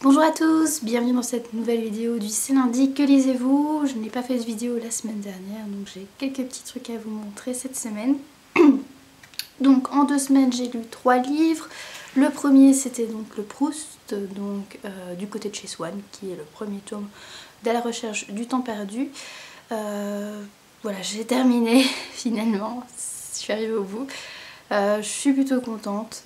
Bonjour à tous, bienvenue dans cette nouvelle vidéo du C'est lundi, que lisez-vous? Je n'ai pas fait de vidéo la semaine dernière, donc j'ai quelques petits trucs à vous montrer cette semaine. Donc en 2 semaines j'ai lu 3 livres. Le premier c'était donc le Proust, donc du côté de chez Swann, qui est le premier tome de la recherche du temps perdu. Voilà, j'ai terminé finalement, je suis arrivée au bout. Je suis plutôt contente,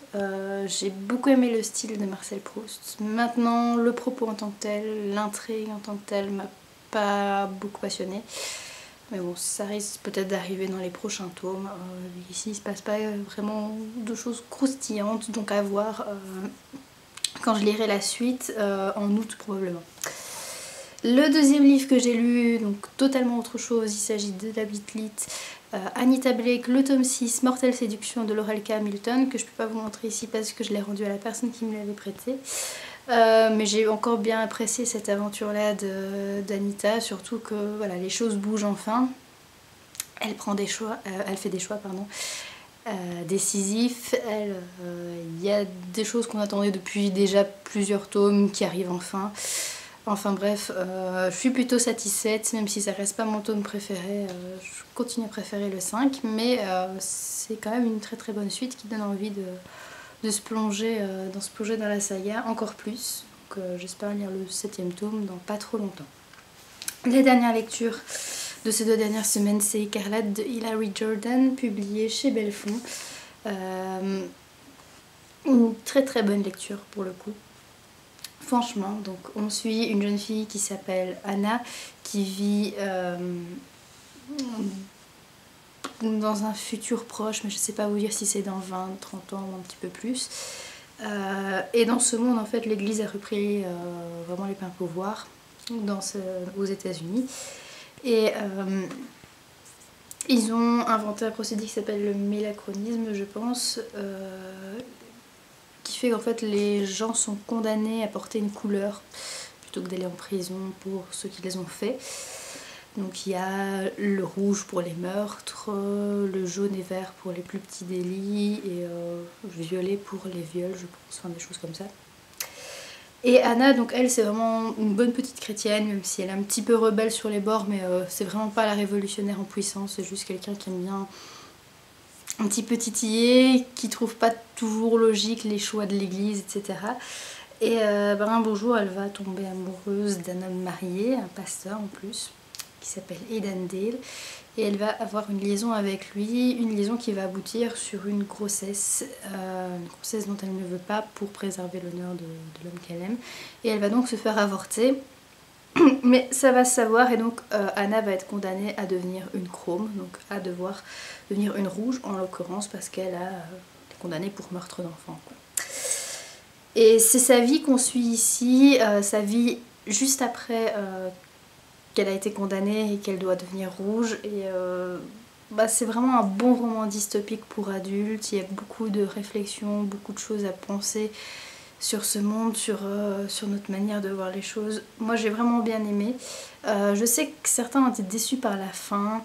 j'ai beaucoup aimé le style de Marcel Proust. Maintenant, le propos en tant que tel, l'intrigue en tant que telle m'a pas beaucoup passionnée. Mais bon, ça risque peut-être d'arriver dans les prochains tomes. Ici, il se passe pas vraiment de choses croustillantes, donc à voir quand je lirai la suite, en août probablement. Le deuxième livre que j'ai lu, donc totalement autre chose, il s'agit de David Leith, Anita Blake, le tome 6, Mortelle Séduction de Laurel K. Hamilton, que je ne peux pas vous montrer ici parce que je l'ai rendu à la personne qui me l'avait prêté. Mais j'ai encore bien apprécié cette aventure-là d'Anita, surtout que voilà, les choses bougent enfin. Elle prend des choix, elle fait des choix, pardon, décisifs. Il y a des choses qu'on attendait depuis déjà plusieurs tomes qui arrivent enfin. Enfin bref, je suis plutôt satisfaite, même si ça reste pas mon tome préféré, je continue à préférer le 5, mais c'est quand même une très très bonne suite qui donne envie de se plonger, dans la saga encore plus. Donc j'espère lire le 7e tome dans pas trop longtemps. Les dernières lectures de ces 2 dernières semaines, c'est Écarlate de Hilary Jordan, publié chez Belfond. Une très très bonne lecture pour le coup. Franchement, donc on suit une jeune fille qui s'appelle Anna, qui vit dans un futur proche, mais je sais pas vous dire si c'est dans 20, 30 ans ou un petit peu plus. Et dans ce monde, en fait, l'église a repris vraiment les pleins pouvoirs aux États-Unis. Et ils ont inventé un procédé qui s'appelle le mélachronisme, je pense, qui fait qu'en fait les gens sont condamnés à porter une couleur plutôt que d'aller en prison pour ceux qui les ont fait. Donc il y a le rouge pour les meurtres, le jaune et vert pour les plus petits délits et le violet pour les viols, je pense, enfin des choses comme ça. Et Anna, donc elle, c'est vraiment une bonne petite chrétienne, même si elle est un petit peu rebelle sur les bords, mais c'est vraiment pas la révolutionnaire en puissance, c'est juste quelqu'un qui aime bien un petit peu titillé, qui trouve pas toujours logique les choix de l'église, etc. Et un beau jour, elle va tomber amoureuse d'un homme marié, un pasteur en plus, qui s'appelle Aidan Dale. Et elle va avoir une liaison avec lui, une liaison qui va aboutir sur une grossesse dont elle ne veut pas pour préserver l'honneur de l'homme qu'elle aime. Et elle va donc se faire avorter. Mais ça va se savoir et donc Anna va être condamnée à devenir une chrome, donc à devoir devenir une rouge en l'occurrence parce qu'elle a été condamnée pour meurtre d'enfant. Et c'est sa vie qu'on suit ici, sa vie juste après qu'elle a été condamnée et qu'elle doit devenir rouge. Et c'est vraiment un bon roman dystopique pour adultes, il y a beaucoup de réflexions, beaucoup de choses à penser sur ce monde, sur notre manière de voir les choses. Moi j'ai vraiment bien aimé. Je sais que certains ont été déçus par la fin.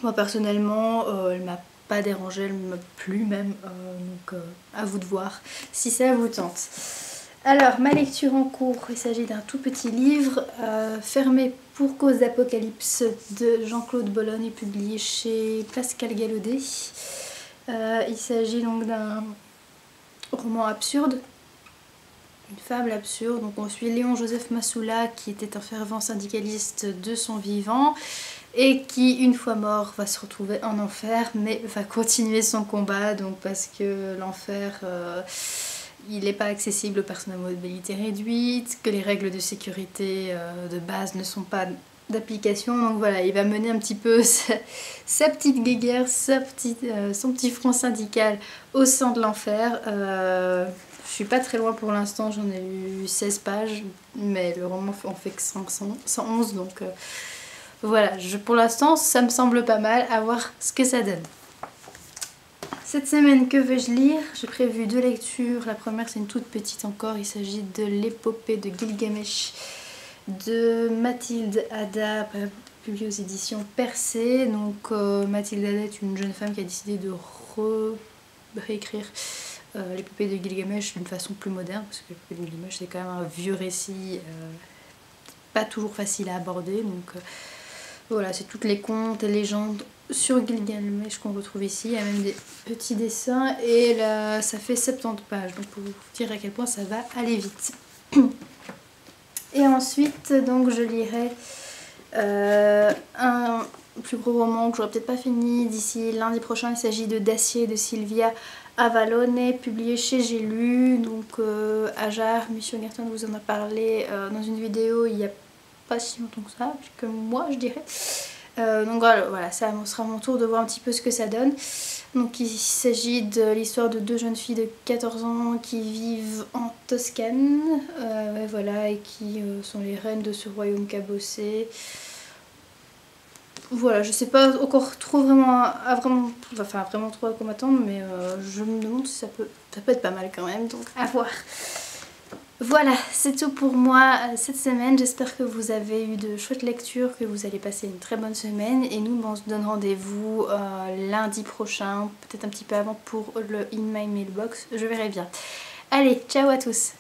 Moi personnellement, elle m'a pas dérangée, elle m'a plu même. Donc à vous de voir si ça vous tente. Alors ma lecture en cours, il s'agit d'un tout petit livre, Fermé pour cause d'apocalypse de Jean-Claude Bologne, publié chez Pascal Gallaudet. Il s'agit donc d'un roman absurde. Une fable absurde, donc on suit Léon-Joseph Massoula qui était un fervent syndicaliste de son vivant et qui une fois mort va se retrouver en enfer mais va continuer son combat donc parce que l'enfer il n'est pas accessible aux personnes à mobilité réduite, que les règles de sécurité de base ne sont pas d'application, donc voilà, il va mener un petit peu sa petite guéguerre, son petit front syndical au sein de l'enfer. Je suis pas très loin pour l'instant, j'en ai lu 16 pages, mais le roman en fait que 111, donc voilà, pour l'instant ça me semble pas mal, à voir ce que ça donne. Cette semaine, que vais-je lire? J'ai prévu 2 lectures. La première, c'est une toute petite encore. Il s'agit de l'épopée de Gilgamesh de Mathilde Ada, publiée aux éditions Percé. Donc Mathilde Ada est une jeune femme qui a décidé de réécrire l'épopée de Gilgamesh d'une façon plus moderne, parce que l'épopée de Gilgamesh c'est quand même un vieux récit, pas toujours facile à aborder, donc voilà, c'est toutes les contes et légendes sur Gilgamesh qu'on retrouve ici. Il y a même des petits dessins et là ça fait 70 pages, donc pour vous dire à quel point ça va aller vite. Et ensuite donc je lirai un plus gros roman que j'aurais peut-être pas fini d'ici lundi prochain. Il s'agit de Dacier de Silvia Avallone, publié chez J'ai lu. Donc Ajar, Mission Garton vous en a parlé dans une vidéo il y a pas si longtemps que ça, que moi je dirais. Donc voilà, ça sera mon tour de voir un petit peu ce que ça donne. Donc il s'agit de l'histoire de deux jeunes filles de 14 ans qui vivent en Toscane, voilà, et qui sont les reines de ce royaume cabossé. Voilà, je sais pas encore trop vraiment trop à quoi m'attendre, mais je me demande si ça peut être pas mal quand même, donc à voir. Voilà, c'est tout pour moi cette semaine. J'espère que vous avez eu de chouettes lectures, que vous allez passer une très bonne semaine. Et nous, on se donne rendez-vous lundi prochain, peut-être un petit peu avant pour le In My Mailbox. Je verrai bien. Allez, ciao à tous!